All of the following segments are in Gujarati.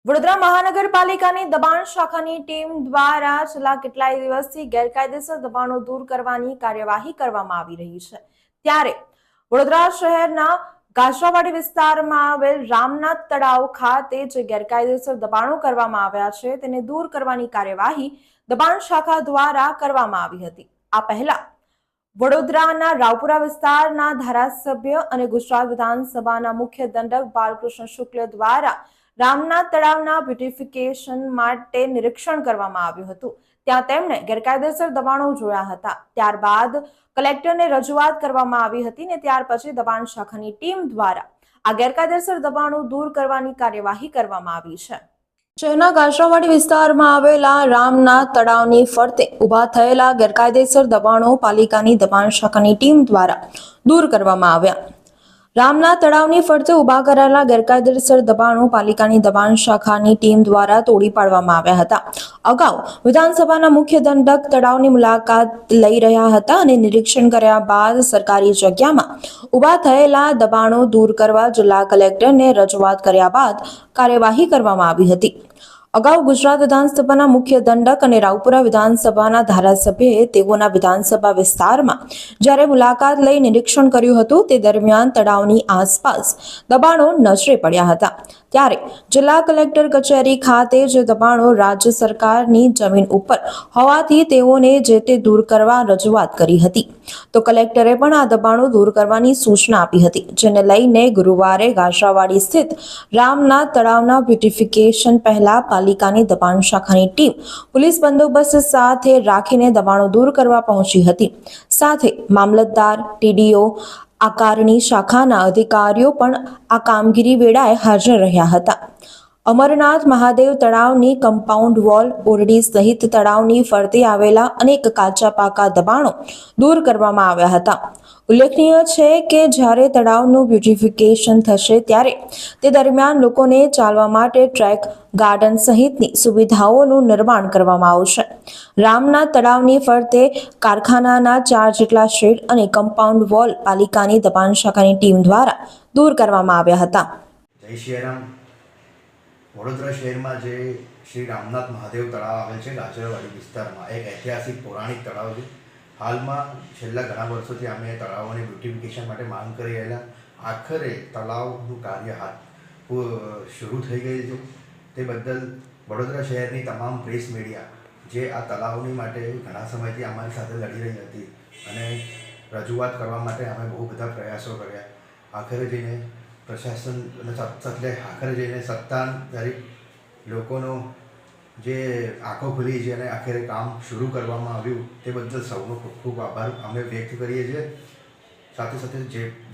વડોદરા મહાનગરપાલિકાની દબાણ શાખાની ટીમ દ્વારા છેલ્લા કેટલાય દિવસથી ગેરકાયદેસર દબાણો દૂર કરવાની કાર્યવાહી કરવામાં આવી રહી છે। ત્યારે વડોદરા શહેરના ગાજરાવાડી વિસ્તારમાં આવેલ રામનાથ તળાવ ખાતે જે ગેરકાયદેસર દબાણો કરવામાં આવ્યા છે તેને દૂર કરવાની કાર્યવાહી દબાણ શાખા દ્વારા કરવામાં આવી હતી। આ પહેલા વડોદરાના રાવપુરા વિસ્તારના ધારાસભ્ય અને ગુજરાત વિધાનસભાના મુખ્ય દંડક બાલકૃષ્ણ શુક્લ દ્વારા રામનાથ તળાવના બ્યુટિફિકેશન માટે નિરીક્ષણ કરવામાં આવ્યું હતું। ત્યાં તેમણે ગેરકાયદેસર દબાણો જોયા હતા। ત્યારબાદ કલેક્ટરને રજૂઆત કરવામાં આવી હતી ને ત્યાર પછી દબાણ શાખાની ટીમ દ્વારા આ ગેરકાયદેસર દબાણો દૂર કરવાની કાર્યવાહી કરવામાં આવી છે। શહેરના ગાજરાવાડી વિસ્તારમાં આવેલા રામનાથ તળાવની ફરતે ઉભા થયેલા ગેરકાયદેસર દબાણો પાલિકાની દબાણ શાખાની ટીમ દ્વારા દૂર કરવામાં આવ્યા। રામનાથ તળાવની ફરતે ઉભા કરાયેલા ગેરકાયદેસર દબાણો પાલિકાની દબાણ શાખાની ટીમ દ્વારા તોડી પાડવામાં આવ્યા હતા। અગાઉ વિધાનસભાના મુખ્ય દંડક તળાવની મુલાકાત લઈ રહ્યા હતા અને નિરીક્ષણ કર્યા બાદ સરકારી જગ્યામાં ઉભા થયેલા દબાણો દૂર કરવા જિલ્લા કલેક્ટરને રજૂઆત કર્યા બાદ કાર્યવાહી કરવામાં આવી હતી। અગાઉ ગુજરાત વિધાનસભાના મુખ્ય દંડક અને રાવપુરા વિધાનસભાના ધારાસભ્યએ તેઓના વિધાનસભા વિસ્તારમાં જ્યારે મુલાકાત લઈ નિરીક્ષણ કર્યું હતું તે દરમિયાન તળાવની આસપાસ દબાણો નજરે પડ્યા હતા। ત્યારે જિલ્લા કલેક્ટર કચેરી ખાતે જે દબાણો રાજ્ય સરકારની જમીન ઉપર હોવાથી તેઓને જે તે દૂર કરવા રજૂઆત કરી હતી તો કલેક્ટરે પણ આ દબાણો દૂર કરવાની સૂચના આપી હતી, જેને લઈને ગુરુવારે ગાજરાવાડી સ્થિત રામનાથ તળાવના બ્યુટિફિકેશન પહેલા પાલિકાની દબાણ શાખાની ટીમ પોલીસ બંદોબસ્ત સાથે રાખીને દબાણો દૂર કરવા પહોંચી હતી। સાથે મામલતદાર, ટીડીઓ, આકારણી શાખાના અધિકારીઓ પણ આ કામગીરી વેળાએ હાજર રહ્યા હતા। અમરનાથ મહાદેવ તળાવની કમ્પાઉન્ડ વોલ, ઓરડી સહિત તળાવની ફરતે આવેલા અનેક કાચા પાકા દબાણો દૂર કરવામાં આવ્યા હતા। ઉલ્લેખનીય છે કે જ્યારે તળાવનું બ્યુટિફિકેશન થશે ત્યારે તે દરમિયાન લોકોને ચાલવા માટે ટ્રેક, ગાર્ડન સહિતની સુવિધાઓનું નિર્માણ કરવામાં આવશે। રામનાથ તળાવની ફરતે કારખાનાના 4 જેટલા શેડ અને કમ્પાઉન્ડ વોલ પાલિકાની દબાણ શાખાની ટીમ દ્વારા દૂર કરવામાં આવ્યા હતા। જય શ્રી રામ। વડોદરા શહેરમાં જે શ્રી રામનાથ મહાદેવ તળાવ આવેલ છે ગાજરાવાડી વિસ્તારમાં, એક ઐતિહાસિક પૌરાણિક તળાવ છે। હાલમાં છેલ્લા ઘણા વર્ષોથી અમે તળાવોની બ્યુટિફિકેશન માટે માંગ કરી રહેલા, આખરે તળાવનું કાર્ય શરૂ થઈ ગયું છે। તે બદલ વડોદરા શહેરની તમામ પ્રેસ મીડિયા જે આ તળાવની માટે ઘણા સમયથી અમારી સાથે લડી રહી હતી અને રજૂઆત કરવા માટે અમે બહુ બધા પ્રયાસો કર્યા। આખરે જઈને પ્રશાસન એટલે આખરે જઈને સત્તાધારી લોકોનો જે આંખો ખુલી છે અને આખરે કામ શરૂ કરવામાં આવ્યું તે બદલ સૌનો ખૂબ ખૂબ આભાર અમે વ્યક્ત કરીએ છીએ। સાથે સાથે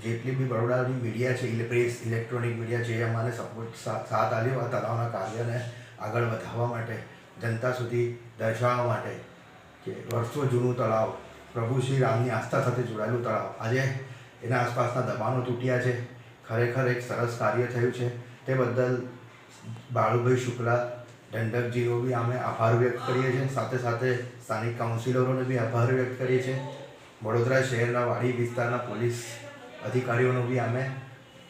જેટલી બી બરોડાની મીડિયા છે, પ્રેસ, ઇલેક્ટ્રોનિક મીડિયા, જે અમારે સપોર્ટ સાથ આપ્યો આ તળાવના કાર્યને આગળ વધારવા માટે, જનતા સુધી દર્શાવવા માટે કે વર્ષો જૂનું તળાવ, પ્રભુ શ્રી રામની આસ્થા સાથે જોડાયેલું તળાવ, આજે એના આસપાસના દબાણો તૂટ્યા છે। ખરેખર એક સરસ કાર્ય થયું છે। તે બદલ બાળુભાઈ શુક્લા દંડકજીનો બી અમે આભાર વ્યક્ત કરીએ છીએ। સાથે સાથે સ્થાનિક કાઉન્સિલરોને બી આભાર વ્યક્ત કરીએ છીએ। વડોદરા શહેરના વાડી વિસ્તારના પોલીસ અધિકારીઓનો બી અમે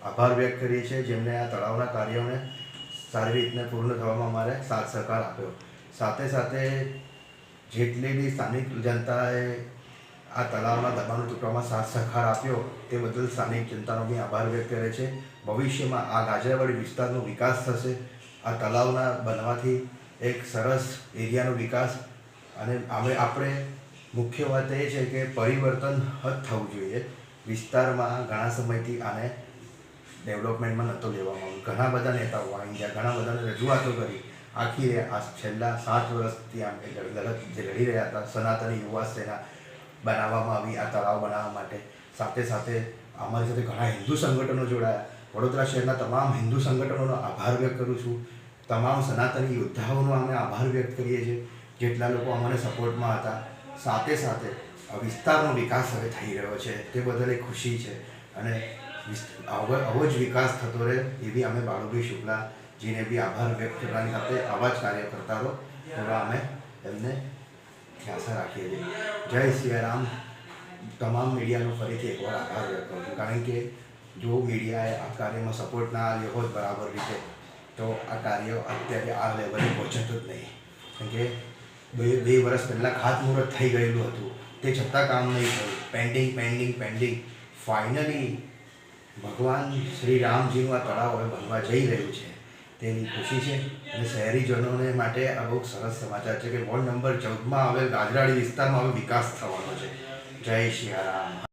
આભાર વ્યક્ત કરીએ છીએ, જેમને આ તળાવના કાર્યોને સારી રીતને પૂર્ણ થવામાં અમારે સાથ સહકાર આપ્યો। સાથે સાથે જેટલી બી સ્થાનિક જનતાએ આ તળાવના દબાણો તૂટવામાં સાથ સહકાર આપ્યો તે બદલ સ્થાનિક જનતાનો બી આભાર વ્યક્ત કરે છે। ભવિષ્યમાં આ ગાજરાવાડી વિસ્તારનો વિકાસ થશે। આ તળાવના બનવાથી એક સરસ એરિયાનો વિકાસ, અને આપણે મુખ્ય વાત એ છે કે પરિવર્તન થવું જોઈએ। વિસ્તારમાં ઘણા સમયથી આને ડેવલપમેન્ટમાં નહોતો લેવામાં આવ્યું। ઘણા બધા નેતાઓ આવી ગયા, ઘણા બધાને રજૂઆતો કરી, આખી આ છેલ્લા 7 વર્ષથી અમે લડી રહ્યા હતા। સનાતની યુવા સેના બનાવવામાં આવી આ તળાવ બનાવવા માટે। સાથે સાથે અમારી સાથે ઘણા હિન્દુ સંગઠનો જોડાયા। વડોદરા શહેરના તમામ હિન્દુ સંગઠનોનો આભાર વ્યક્ત કરું છું। તમામ સનાતની યોદ્ધાઓનો અમે આભાર વ્યક્ત કરીએ છીએ, જેટલા લોકો અમને સપોર્ટમાં હતા। સાથે સાથે આ વિસ્તારનો વિકાસ હવે થઈ રહ્યો છે, તે બદલ એક ખુશી છે અને આવો જ વિકાસ થતો રહે એવી અમે બાળુભાઈ શુક્લાજીને બી આભાર વ્યક્ત કરવાની સાથે આવા જ કાર્ય કરતા રહો એવા અમે એમને આશા રાખીએ છીએ। જય શ્રી રામ। તમામ મીડિયાનો ફરીથી એકવાર આભાર વ્યક્ત કરું છું, કારણ કે જો મીડિયાએ આ કાર્યમાં સપોર્ટ ના આવ્યો હોત બરાબર રીતે તો આ કાર્ય અત્યારે આ લેવલે પહોંચતું જ નહીં. કેમ કે બે વર્ષ પહેલાં ખાતમુહૂર્ત થઈ ગયેલું હતું, તે છતાં કામ નહીં થયું. પેન્ડિંગ ફાઇનલી ભગવાન શ્રી રામજીનું આ તળાવ હવે બનવા જઈ રહ્યું છે, તેની ખુશી છે. અને શહેરીજનોને માટે આ બહુ સરસ સમાચાર છે કે વોર્ડ નંબર 14માં આવેલ ગાજરાડી વિસ્તારમાં હવે વિકાસ થવાનો છે. જય સિયારામ.